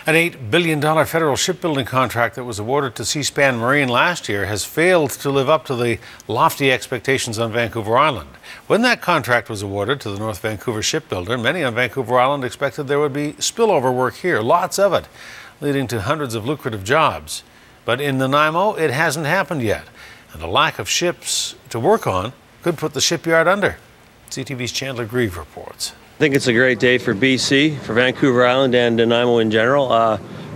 An $8 billion federal shipbuilding contract that was awarded to Seaspan Marine last year has failed to live up to the lofty expectations on Vancouver Island. When that contract was awarded to the North Vancouver shipbuilder, many on Vancouver Island expected there would be spillover work here, lots of it, leading to hundreds of lucrative jobs. But in Nanaimo, it hasn't happened yet, and a lack of ships to work on could put the shipyard under. CTV's Chandler Grieve reports. I think it's a great day for BC, for Vancouver Island and Nanaimo in general.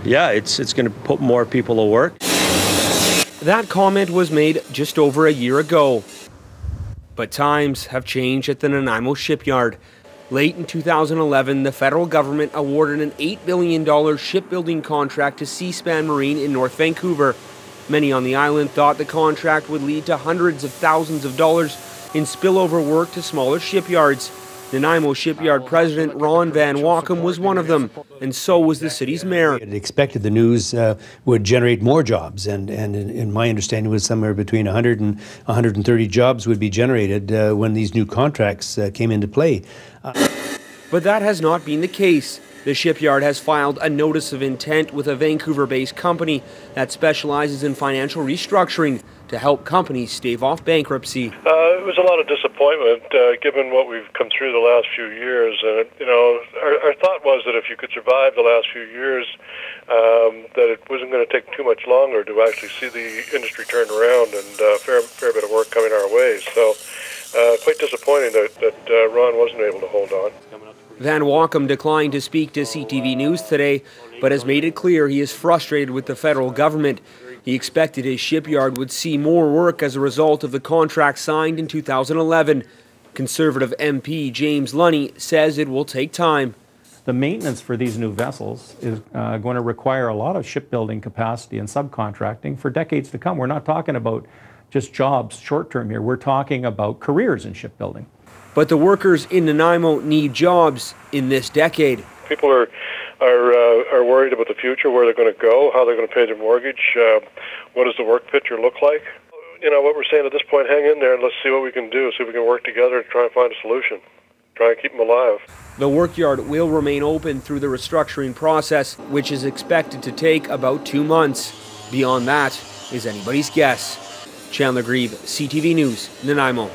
Yeah, it's going to put more people to work. That comment was made just over a year ago. But times have changed at the Nanaimo Shipyard. Late in 2011, the federal government awarded an $8 billion shipbuilding contract to Seaspan Marine in North Vancouver. Many on the island thought the contract would lead to hundreds of thousands of dollars in spillover work to smaller shipyards. Nanaimo Shipyard President Ron Van Wachem was one of them, and so was the city's mayor. It expected the news would generate more jobs, and in my understanding was somewhere between 100 and 130 jobs would be generated when these new contracts came into play. But that has not been the case. The shipyard has filed a notice of intent with a Vancouver-based company that specializes in financial restructuring to help companies stave off bankruptcy. It was a lot of disappointment given what we've come through the last few years. Our thought was that if you could survive the last few years, that it wasn't going to take too much longer to actually see the industry turn around, and a fair bit of work coming our way. So quite disappointing that Ron wasn't able to hold on. Van Wachem declined to speak to CTV News today, but has made it clear he is frustrated with the federal government. He expected his shipyard would see more work as a result of the contract signed in 2011. Conservative MP James Lunny says it will take time. The maintenance for these new vessels is going to require a lot of shipbuilding capacity and subcontracting for decades to come. We're not talking about just jobs short term here. We're talking about careers in shipbuilding. But the workers in Nanaimo need jobs in this decade. People are worried about the future, where they're going to go, how they're going to pay their mortgage, what does the work picture look like. You know, what we're saying at this point, hang in there and let's see what we can do, see if we can work together and try and find a solution, try and keep them alive. The workyard will remain open through the restructuring process, which is expected to take about 2 months. Beyond that is anybody's guess. Chandler Grieve, CTV News, Nanaimo.